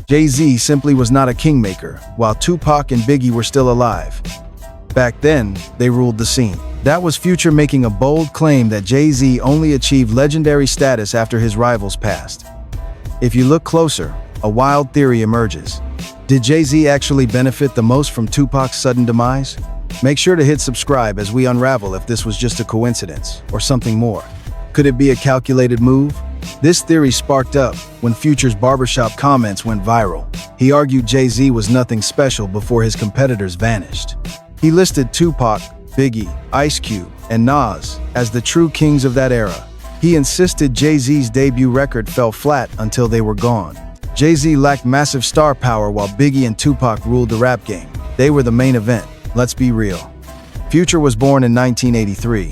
Jay-Z simply was not a kingmaker, while Tupac and Biggie were still alive. Back then, they ruled the scene. That was Future making a bold claim that Jay-Z only achieved legendary status after his rivals passed. If you look closer, a wild theory emerges. Did Jay-Z actually benefit the most from Tupac's sudden demise? Make sure to hit subscribe as we unravel if this was just a coincidence or something more. Could it be a calculated move? This theory sparked up when Future's barbershop comments went viral. He argued Jay-Z was nothing special before his competitors vanished. He listed Tupac, Biggie, Ice Cube, and Nas as the true kings of that era. He insisted Jay-Z's debut record fell flat until they were gone. Jay-Z lacked massive star power while Biggie and Tupac ruled the rap game. They were the main event, let's be real. Future was born in 1983.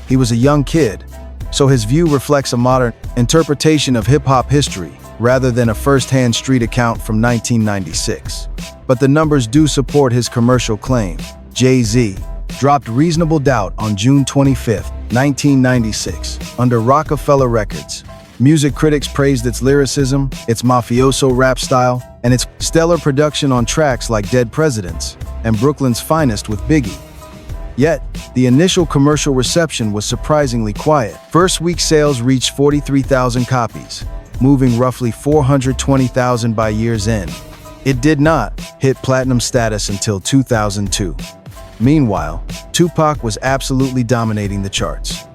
He was a young kid, so his view reflects a modern interpretation of hip-hop history rather than a first-hand street account from 1996. But the numbers do support his commercial claim. Jay-Z dropped Reasonable Doubt on June 25, 1996, under Rockefeller Records. Music critics praised its lyricism, its mafioso rap style, and its stellar production on tracks like Dead Presidents and Brooklyn's Finest with Biggie. Yet, the initial commercial reception was surprisingly quiet. First week sales reached 43,000 copies, moving roughly 420,000 by year's end. It did not hit platinum status until 2002. Meanwhile, Tupac was absolutely dominating the charts.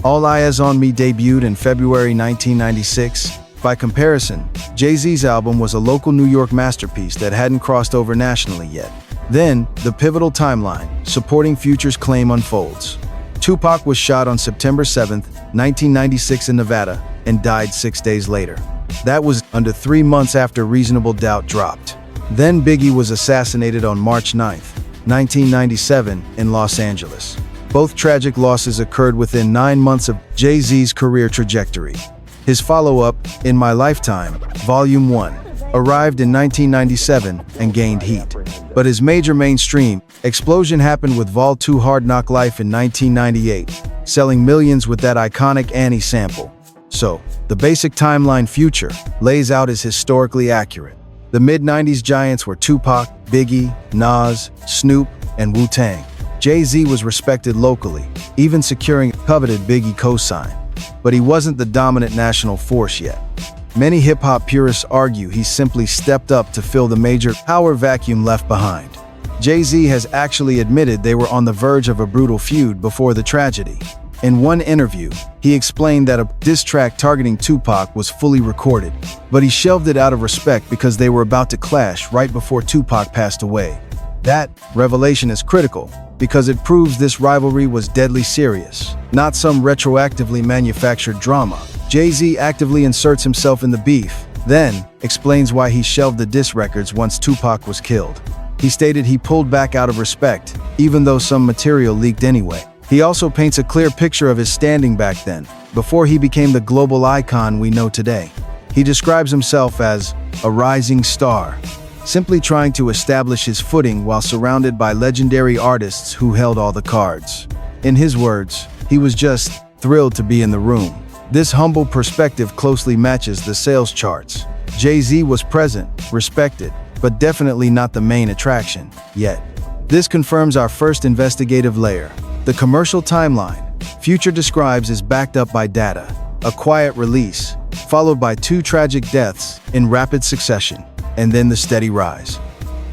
All Eyes on Me debuted in February 1996. By comparison, Jay-Z's album was a local New York masterpiece that hadn't crossed over nationally yet. Then, the pivotal timeline supporting Future's claim unfolds. Tupac was shot on September 7, 1996 in Nevada and died 6 days later. That was under 3 months after Reasonable Doubt dropped. Then Biggie was assassinated on March 9, 1997 in Los Angeles. Both tragic losses occurred within 9 months of Jay-Z's career trajectory. His follow-up, In My Lifetime, Volume 1, arrived in 1997 and gained heat. But his major mainstream explosion happened with Vol. 2 Hard Knock Life in 1998, selling millions with that iconic Annie sample. So, the basic timeline Future lays out is historically accurate. The mid-90s giants were Tupac, Biggie, Nas, Snoop, and Wu-Tang. Jay-Z was respected locally, even securing a coveted Biggie cosign. But he wasn't the dominant national force yet. Many hip-hop purists argue he simply stepped up to fill the major power vacuum left behind. Jay-Z has actually admitted they were on the verge of a brutal feud before the tragedy. In one interview, he explained that a diss track targeting Tupac was fully recorded, but he shelved it out of respect because they were about to clash right before Tupac passed away. That revelation is critical because it proves this rivalry was deadly serious, not some retroactively manufactured drama. Jay-Z actively inserts himself in the beef, then explains why he shelved the diss records once Tupac was killed. He stated he pulled back out of respect, even though some material leaked anyway. He also paints a clear picture of his standing back then, before he became the global icon we know today. He describes himself as a rising star, simply trying to establish his footing while surrounded by legendary artists who held all the cards. In his words, he was just thrilled to be in the room. This humble perspective closely matches the sales charts. Jay-Z was present, respected, but definitely not the main attraction, yet. This confirms our first investigative layer. The commercial timeline Future describes is backed up by data, a quiet release, followed by 2 tragic deaths in rapid succession, and then the steady rise.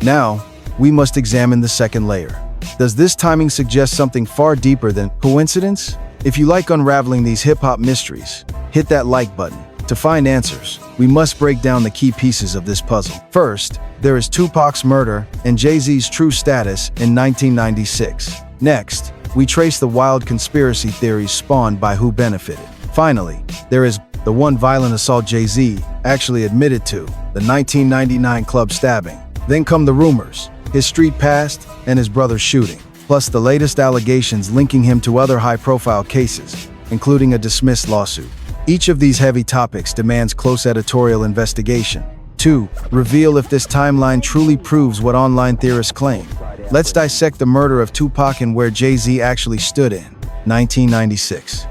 Now, we must examine the second layer. Does this timing suggest something far deeper than coincidence? If you like unraveling these hip-hop mysteries, hit that like button. To find answers, we must break down the key pieces of this puzzle. First, there is Tupac's murder and Jay-Z's true status in 1996. Next, we trace the wild conspiracy theories spawned by who benefited. Finally, there is the one violent assault Jay-Z actually admitted to, the 1999 club stabbing. Then come the rumors, his street past, and his brother's shooting, plus the latest allegations linking him to other high-profile cases, including a dismissed lawsuit. Each of these heavy topics demands close editorial investigation. 2. Reveal if this timeline truly proves what online theorists claim. Let's dissect the murder of Tupac and where Jay-Z actually stood in 1996.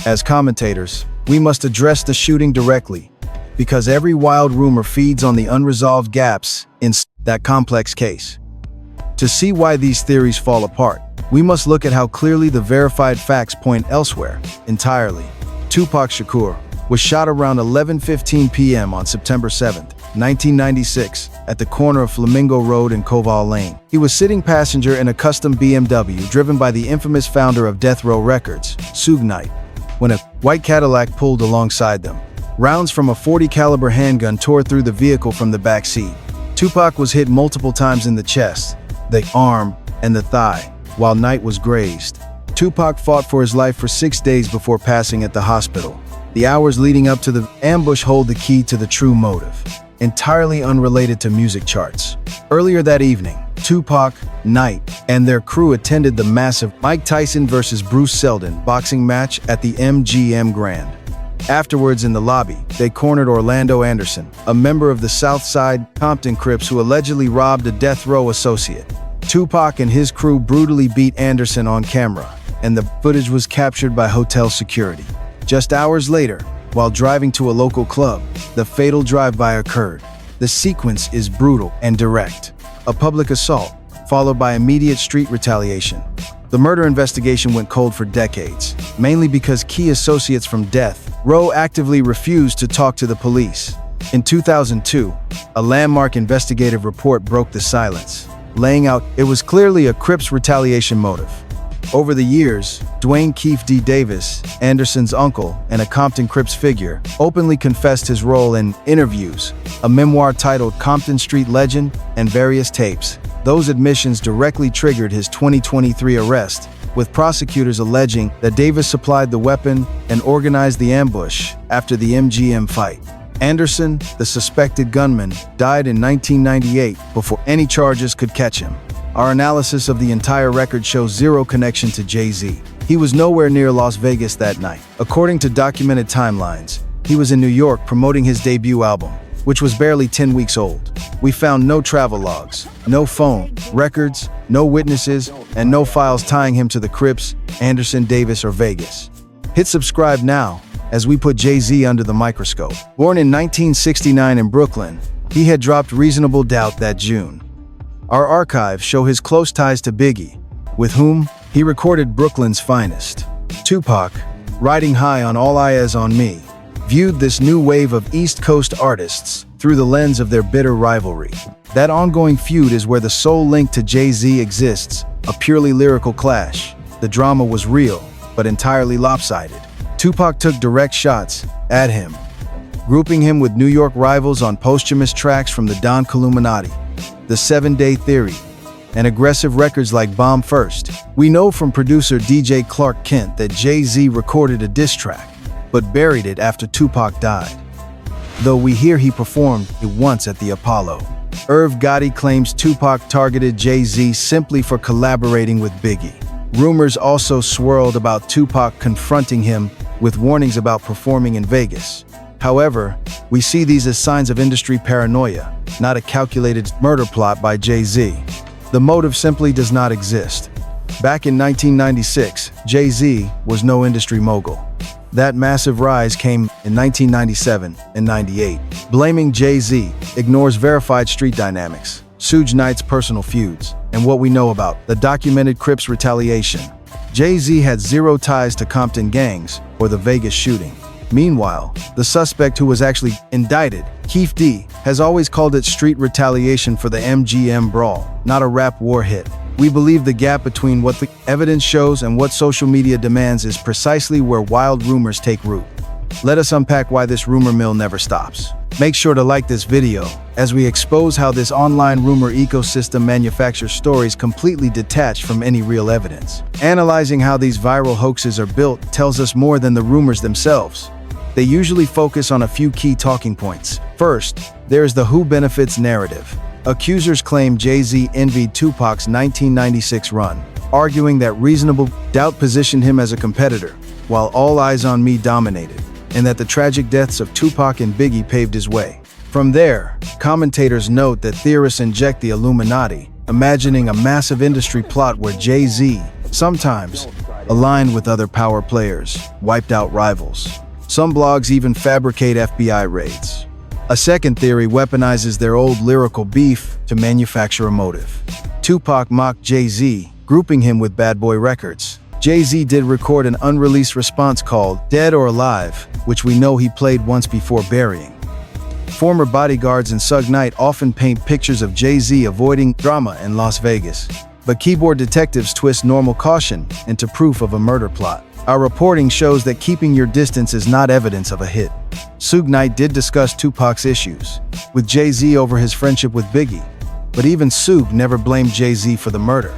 As commentators, we must address the shooting directly. because every wild rumor feeds on the unresolved gaps in that complex case. To see why these theories fall apart, we must look at how clearly the verified facts point elsewhere entirely. Tupac Shakur was shot around 11:15 p.m. on September 7, 1996, at the corner of Flamingo Road and Koval Lane. He was sitting passenger in a custom BMW driven by the infamous founder of Death Row Records, Suge Knight, when a white Cadillac pulled alongside them. Rounds from a .40 caliber handgun tore through the vehicle from the back seat. Tupac was hit multiple times in the chest, the arm, and the thigh, while Knight was grazed. Tupac fought for his life for 6 days before passing at the hospital. The hours leading up to the ambush hold the key to the true motive, entirely unrelated to music charts. Earlier that evening, Tupac, Knight, and their crew attended the massive Mike Tyson vs. Bruce Seldon boxing match at the MGM Grand. Afterwards, in the lobby, they cornered Orlando Anderson, a member of the Southside Compton Crips who allegedly robbed a death row associate. Tupac and his crew brutally beat Anderson on camera, and the footage was captured by hotel security. Just hours later, while driving to a local club, the fatal drive-by occurred. The sequence is brutal and direct. A public assault, followed by immediate street retaliation. The murder investigation went cold for decades, mainly because key associates from Death Row actively refused to talk to the police. In 2002, a landmark investigative report broke the silence, laying out it was clearly a Crips retaliation motive. Over the years, Dwayne Keefe D. Davis, Anderson's uncle and a Compton Crips figure, openly confessed his role in Interviews, a memoir titled Compton Street Legend, and various tapes. Those admissions directly triggered his 2023 arrest, with prosecutors alleging that Davis supplied the weapon and organized the ambush after the MGM fight. Anderson, the suspected gunman, died in 1998 before any charges could catch him. Our analysis of the entire record shows zero connection to Jay-Z. He was nowhere near Las Vegas that night. According to documented timelines, he was in New York promoting his debut album, which was barely 10 weeks old. We found no travel logs, no phone, records, no witnesses, and no files tying him to the Crips, Anderson, Davis, or Vegas. Hit subscribe now, as we put Jay-Z under the microscope. Born in 1969 in Brooklyn, he had dropped Reasonable Doubt that June. Our archives show his close ties to Biggie, with whom he recorded Brooklyn's Finest. Tupac, riding high on All Eyes on Me, viewed this new wave of East Coast artists through the lens of their bitter rivalry. That ongoing feud is where the sole link to Jay-Z exists, a purely lyrical clash. The drama was real, but entirely lopsided. Tupac took direct shots at him, grouping him with New York rivals on posthumous tracks from the Don Illuminati, The 7 Day Theory, and aggressive records like Bomb First. We know from producer DJ Clark Kent that Jay-Z recorded a diss track, but buried it after Tupac died, though we hear he performed it once at the Apollo. Irv Gotti claims Tupac targeted Jay-Z simply for collaborating with Biggie. Rumors also swirled about Tupac confronting him with warnings about performing in Vegas. However, we see these as signs of industry paranoia, not a calculated murder plot by Jay-Z. The motive simply does not exist. Back in 1996, Jay-Z was no industry mogul. That massive rise came in 1997 and 98. Blaming Jay-Z ignores verified street dynamics, Suge Knight's personal feuds, and what we know about the documented Crips retaliation. Jay-Z had zero ties to Compton gangs or the Vegas shooting. Meanwhile, the suspect who was actually indicted, Keefe D, has always called it street retaliation for the MGM brawl, not a rap war hit. We believe the gap between what the evidence shows and what social media demands is precisely where wild rumors take root. Let us unpack why this rumor mill never stops. Make sure to like this video, as we expose how this online rumor ecosystem manufactures stories completely detached from any real evidence. Analyzing how these viral hoaxes are built tells us more than the rumors themselves. They usually focus on a few key talking points. First, there is the who benefits narrative. Accusers claim Jay-Z envied Tupac's 1996 run, arguing that Reasonable Doubt positioned him as a competitor, while All Eyes on Me dominated, and that the tragic deaths of Tupac and Biggie paved his way. From there, commentators note that theorists inject the Illuminati, imagining a massive industry plot where Jay-Z, sometimes aligned with other power players, wiped out rivals. Some blogs even fabricate FBI raids. A second theory weaponizes their old lyrical beef to manufacture a motive. Tupac mocked Jay-Z, grouping him with Bad Boy Records. Jay-Z did record an unreleased response called Dead or Alive, which we know he played once before burying. Former bodyguards and Suge Knight often paint pictures of Jay-Z avoiding drama in Las Vegas. But keyboard detectives twist normal caution into proof of a murder plot. Our reporting shows that keeping your distance is not evidence of a hit. Suge Knight did discuss Tupac's issues with Jay-Z over his friendship with Biggie, but even Suge never blamed Jay-Z for the murder.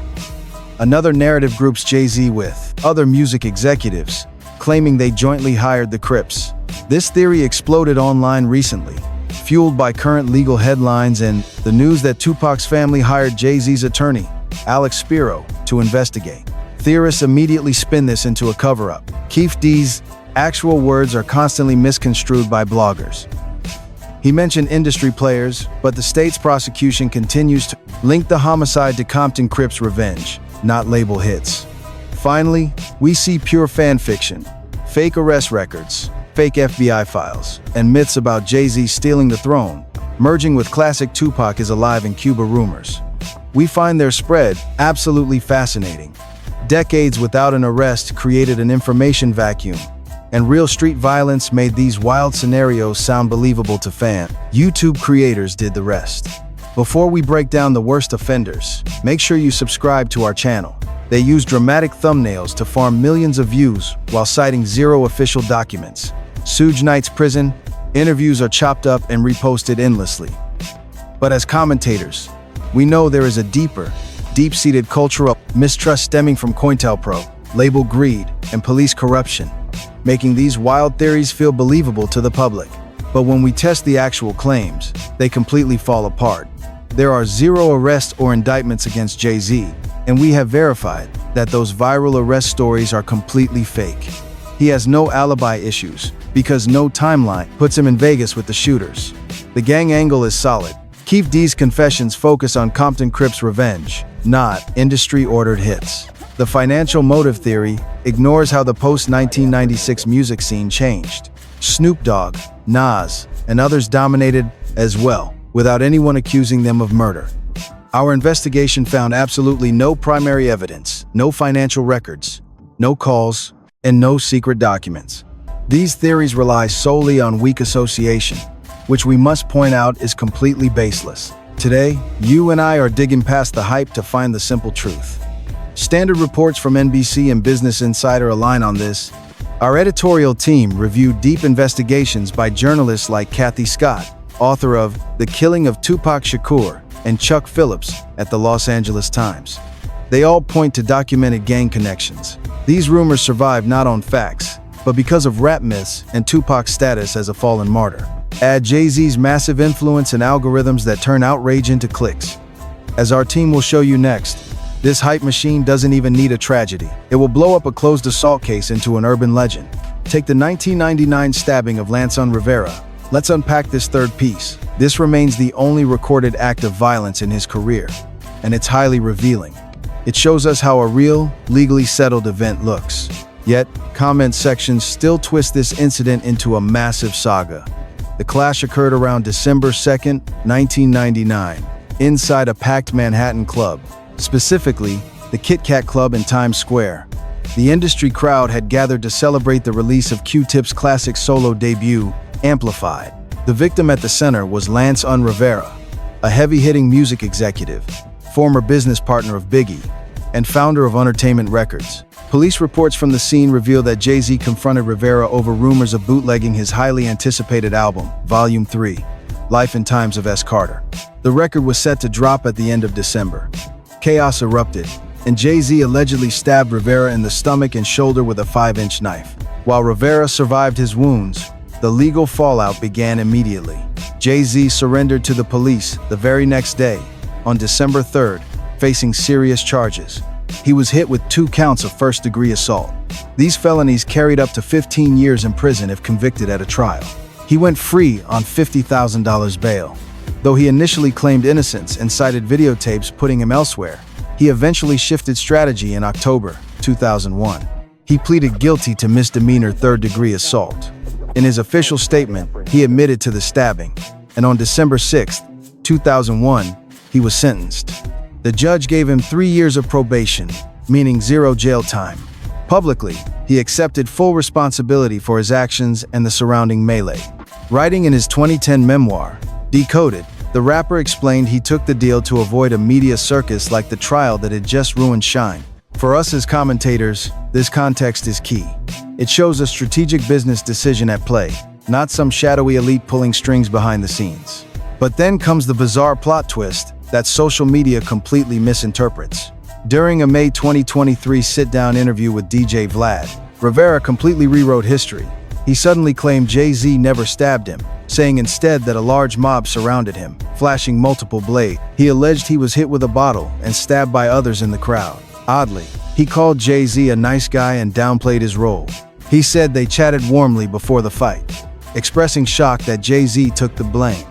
Another narrative groups Jay-Z with other music executives, claiming they jointly hired the Crips. This theory exploded online recently, fueled by current legal headlines and the news that Tupac's family hired Jay-Z's attorney, Alex Spiro, to investigate. Theorists immediately spin this into a cover-up. Keith D's actual words are constantly misconstrued by bloggers. He mentioned industry players, but the state's prosecution continues to link the homicide to Compton Crips revenge, not label hits. Finally, we see pure fan fiction, fake arrest records, fake FBI files, and myths about Jay-Z stealing the throne, merging with classic Tupac is alive in Cuba rumors. We find their spread absolutely fascinating. Decades without an arrest created an information vacuum, and real street violence made these wild scenarios sound believable to fans. YouTube creators did the rest. Before we break down the worst offenders, make sure you subscribe to our channel. They use dramatic thumbnails to farm millions of views while citing zero official documents. Suge Knight's prison interviews are chopped up and reposted endlessly. But as commentators, we know there is a deep-seated cultural mistrust stemming from COINTELPRO, label greed, and police corruption, making these wild theories feel believable to the public. But when we test the actual claims, they completely fall apart. There are zero arrests or indictments against Jay-Z, and we have verified that those viral arrest stories are completely fake. He has no alibi issues, because no timeline puts him in Vegas with the shooters. The gang angle is solid. Keith D's confessions focus on Compton Crips revenge, not industry-ordered hits. The financial motive theory ignores how the post-1996 music scene changed. Snoop Dogg, Nas, and others dominated as well, without anyone accusing them of murder. Our investigation found absolutely no primary evidence, no financial records, no calls, and no secret documents. These theories rely solely on weak association, which we must point out is completely baseless. Today, you and I are digging past the hype to find the simple truth. Standard reports from NBC and Business Insider align on this. Our editorial team reviewed deep investigations by journalists like Kathy Scott, author of The Killing of Tupac Shakur, and Chuck Phillips at the Los Angeles Times. They all point to documented gang connections. These rumors survive not on facts, but because of rap myths and Tupac's status as a fallen martyr. Add Jay-Z's massive influence and algorithms that turn outrage into clicks. As our team will show you next, this hype machine doesn't even need a tragedy. It will blow up a closed assault case into an urban legend. Take the 1999 stabbing of Lanson Rivera. Let's unpack this third piece. This remains the only recorded act of violence in his career, and it's highly revealing. It shows us how a real, legally settled event looks. Yet, comment sections still twist this incident into a massive saga. The clash occurred around December 2nd, 1999, inside a packed Manhattan club, specifically the Kit Kat Club in Times Square. The industry crowd had gathered to celebrate the release of Q-Tip's classic solo debut, Amplified. The victim at the center was Lanson Rivera, a heavy-hitting music executive, former business partner of Biggie, and founder of Entertainment Records. Police reports from the scene reveal that Jay-Z confronted Rivera over rumors of bootlegging his highly anticipated album, Volume 3, Life and Times of S. Carter. The record was set to drop at the end of December. Chaos erupted, and Jay-Z allegedly stabbed Rivera in the stomach and shoulder with a 5-inch knife. While Rivera survived his wounds, the legal fallout began immediately. Jay-Z surrendered to the police the very next day, on December 3rd, facing serious charges. He was hit with 2 counts of first-degree assault. These felonies carried up to 15 years in prison if convicted at a trial. He went free on $50,000 bail. Though he initially claimed innocence and cited videotapes putting him elsewhere, he eventually shifted strategy in October 2001. He pleaded guilty to misdemeanor third-degree assault. In his official statement, he admitted to the stabbing, and on December 6, 2001, he was sentenced. The judge gave him 3 years of probation, meaning 0 jail time. Publicly, he accepted full responsibility for his actions and the surrounding melee. Writing in his 2010 memoir, Decoded, the rapper explained he took the deal to avoid a media circus like the trial that had just ruined Shine. For us as commentators, this context is key. It shows a strategic business decision at play, not some shadowy elite pulling strings behind the scenes. But then comes the bizarre plot twist that social media completely misinterprets. During a May 2023 sit-down interview with DJ Vlad, Rivera completely rewrote history. He suddenly claimed Jay-Z never stabbed him, saying instead that a large mob surrounded him, flashing multiple blades. He alleged he was hit with a bottle and stabbed by others in the crowd. Oddly, he called Jay-Z a nice guy and downplayed his role. He said they chatted warmly before the fight, expressing shock that Jay-Z took the blame.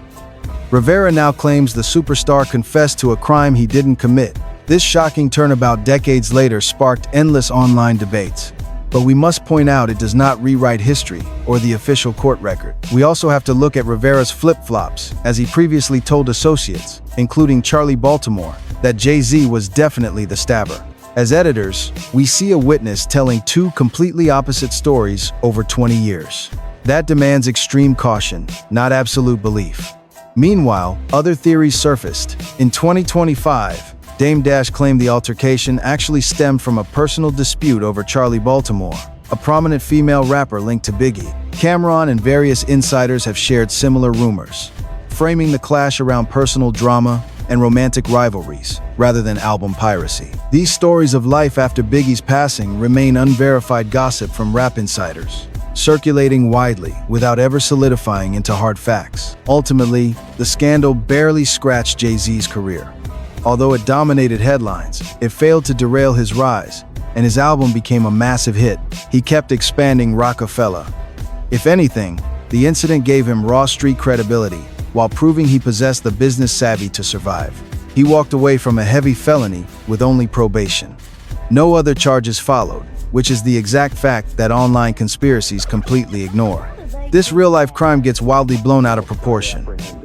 Rivera now claims the superstar confessed to a crime he didn't commit. This shocking turnabout decades later sparked endless online debates. But we must point out it does not rewrite history or the official court record. We also have to look at Rivera's flip-flops, as he previously told associates, including Charlie Baltimore, that Jay-Z was definitely the stabber. As editors, we see a witness telling 2 completely opposite stories over 20 years. That demands extreme caution, not absolute belief. Meanwhile, other theories surfaced. In 2025, Dame Dash claimed the altercation actually stemmed from a personal dispute over Charlie Baltimore, a prominent female rapper linked to Biggie. Cameron and various insiders have shared similar rumors, framing the clash around personal drama and romantic rivalries, rather than album piracy. These stories of life after Biggie's passing remain unverified gossip from rap insiders, circulating widely without ever solidifying into hard facts. Ultimately, the scandal barely scratched Jay-Z's career. Although it dominated headlines, it failed to derail his rise, and his album became a massive hit. He kept expanding Rockefeller. If anything, the incident gave him raw street credibility, while proving he possessed the business savvy to survive. He walked away from a heavy felony with only probation. No other charges followed, which is the exact fact that online conspiracies completely ignore. This real-life crime gets wildly blown out of proportion.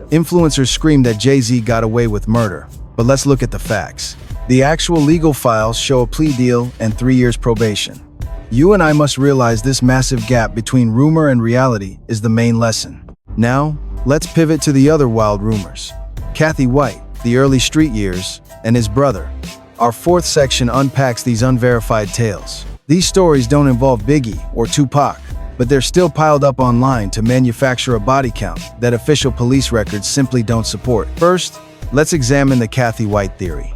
Influencers scream that Jay-Z got away with murder. But let's look at the facts. The actual legal files show a plea deal and 3 years probation. You and I must realize this massive gap between rumor and reality is the main lesson. Now, let's pivot to the other wild rumors. Kathy White, the early street years, and his brother. Our 4th section unpacks these unverified tales. These stories don't involve Biggie or Tupac, but they're still piled up online to manufacture a body count that official police records simply don't support. First, let's examine the Kathy White theory.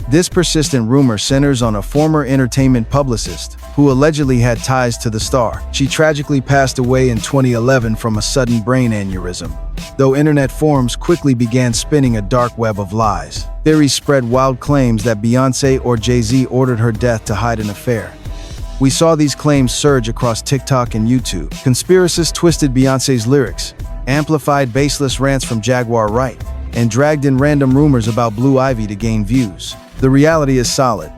This persistent rumor centers on a former entertainment publicist who allegedly had ties to the star. She tragically passed away in 2011 from a sudden brain aneurysm, though internet forums quickly began spinning a dark web of lies. Theories spread wild claims that Beyoncé or Jay-Z ordered her death to hide an affair. We saw these claims surge across TikTok and YouTube. Conspiracists twisted Beyoncé's lyrics, amplified baseless rants from Jaguar Wright, and dragged in random rumors about Blue Ivy to gain views. The reality is solid.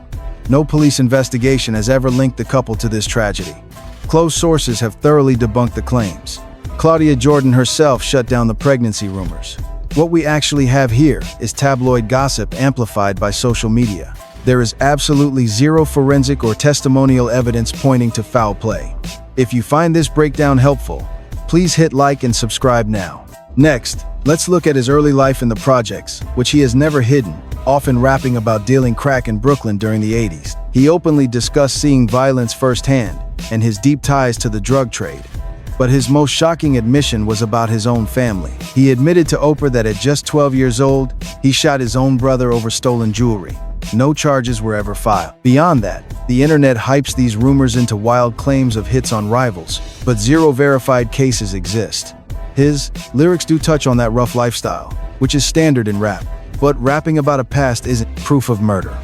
No police investigation has ever linked the couple to this tragedy. Close sources have thoroughly debunked the claims. Claudia Jordan herself shut down the pregnancy rumors. What we actually have here is tabloid gossip amplified by social media. There is absolutely zero forensic or testimonial evidence pointing to foul play. If you find this breakdown helpful, please hit like and subscribe now. Next, let's look at his early life in the projects, which he has never hidden, often rapping about dealing crack in Brooklyn during the 80s. He openly discussed seeing violence firsthand and his deep ties to the drug trade. But his most shocking admission was about his own family. He admitted to Oprah that at just 12 years old, he shot his own brother over stolen jewelry. No charges were ever filed. Beyond that, the internet hypes these rumors into wild claims of hits on rivals, but zero verified cases exist. His lyrics do touch on that rough lifestyle, which is standard in rap, but rapping about a past isn't proof of murder.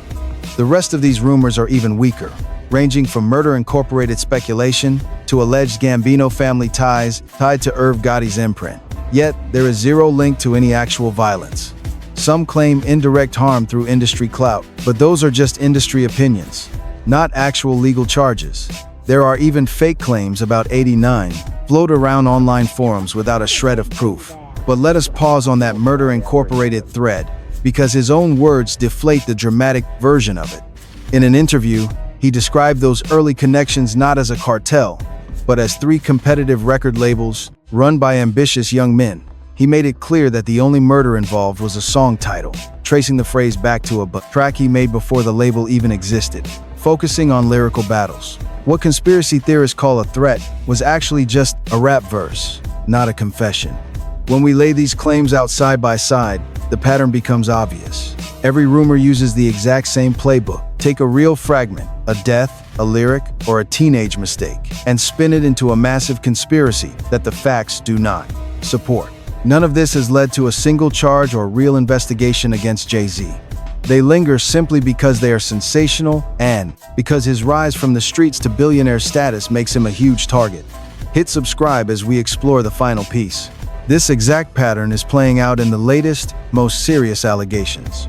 The rest of these rumors are even weaker, ranging from murder-incorporated speculation to alleged Gambino family ties tied to Irv Gotti's imprint. Yet, there is zero link to any actual violence. Some claim indirect harm through industry clout, but those are just industry opinions, not actual legal charges. There are even fake claims about 89 float around online forums without a shred of proof. But let us pause on that Murder Incorporated thread, because his own words deflate the dramatic version of it. In an interview, he described those early connections not as a cartel, but as three competitive record labels run by ambitious young men. He made it clear that the only murder involved was a song title, tracing the phrase back to a track he made before the label even existed, focusing on lyrical battles. What conspiracy theorists call a threat was actually just a rap verse, not a confession. When we lay these claims out side by side, the pattern becomes obvious. Every rumor uses the exact same playbook. Take a real fragment, a death, a lyric, or a teenage mistake, and spin it into a massive conspiracy that the facts do not support. None of this has led to a single charge or real investigation against Jay-Z. They linger simply because they are sensational and because his rise from the streets to billionaire status makes him a huge target. Hit subscribe as we explore the final piece. This exact pattern is playing out in the latest, most serious allegations.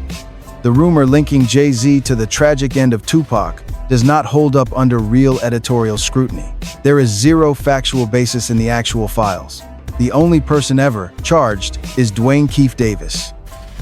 The rumor linking Jay-Z to the tragic end of Tupac does not hold up under real editorial scrutiny. There is zero factual basis in the actual files. The only person ever charged is Dwayne Keefe Davis.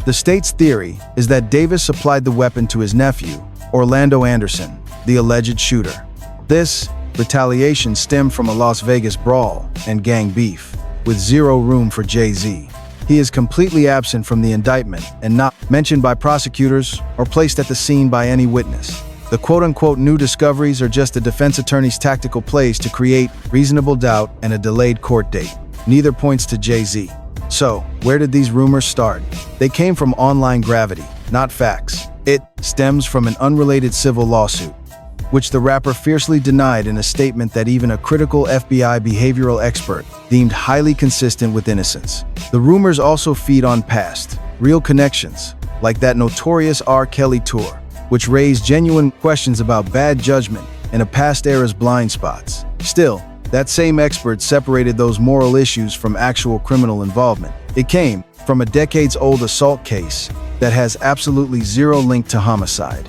The state's theory is that Davis supplied the weapon to his nephew, Orlando Anderson, the alleged shooter. This retaliation stemmed from a Las Vegas brawl and gang beef, with zero room for Jay-Z. He is completely absent from the indictment and not mentioned by prosecutors or placed at the scene by any witness. The quote-unquote new discoveries are just a defense attorney's tactical plays to create reasonable doubt and a delayed court date. Neither points to Jay-Z. So, where did these rumors start? They came from online gravity, not facts. It stems from an unrelated civil lawsuit, which the rapper fiercely denied in a statement that even a critical FBI behavioral expert deemed highly consistent with innocence. The rumors also feed on past, real connections, like that Notorious R. Kelly tour, which raised genuine questions about bad judgment and a past era's blind spots. Still, that same expert separated those moral issues from actual criminal involvement. It came from a decades-old assault case that has absolutely zero link to homicide.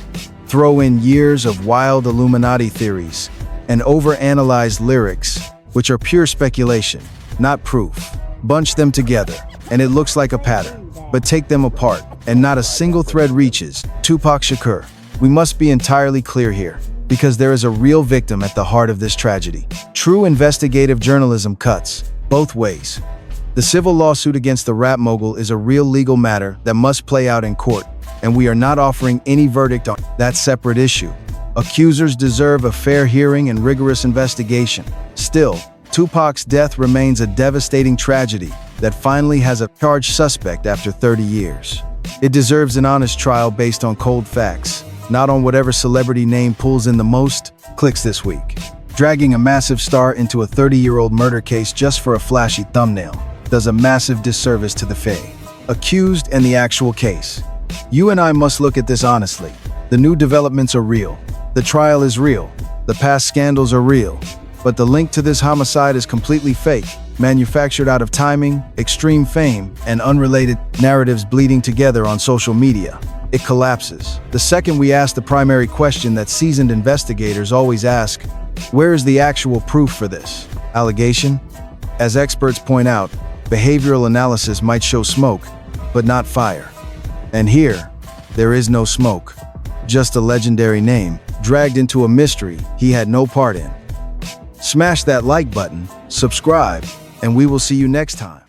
Throw in years of wild Illuminati theories and overanalyzed lyrics, which are pure speculation, not proof. Bunch them together, and it looks like a pattern. But take them apart, and not a single thread reaches Tupac Shakur. We must be entirely clear here, because there is a real victim at the heart of this tragedy. True investigative journalism cuts both ways. The civil lawsuit against the rap mogul is a real legal matter that must play out in court, and we are not offering any verdict on that separate issue. Accusers deserve a fair hearing and rigorous investigation. Still, Tupac's death remains a devastating tragedy that finally has a charged suspect after 30 years. It deserves an honest trial based on cold facts, not on whatever celebrity name pulls in the most clicks this week. Dragging a massive star into a 30-year-old murder case just for a flashy thumbnail does a massive disservice to the fae, accused, and the actual case. You and I must look at this honestly. The new developments are real. The trial is real. The past scandals are real. But the link to this homicide is completely fake, manufactured out of timing, extreme fame, and unrelated narratives bleeding together on social media. It collapses. The second we ask the primary question that seasoned investigators always ask, where is the actual proof for this allegation? As experts point out, behavioral analysis might show smoke, but not fire. And here, there is no smoke, just a legendary name, dragged into a mystery he had no part in. Smash that like button, subscribe, and we will see you next time.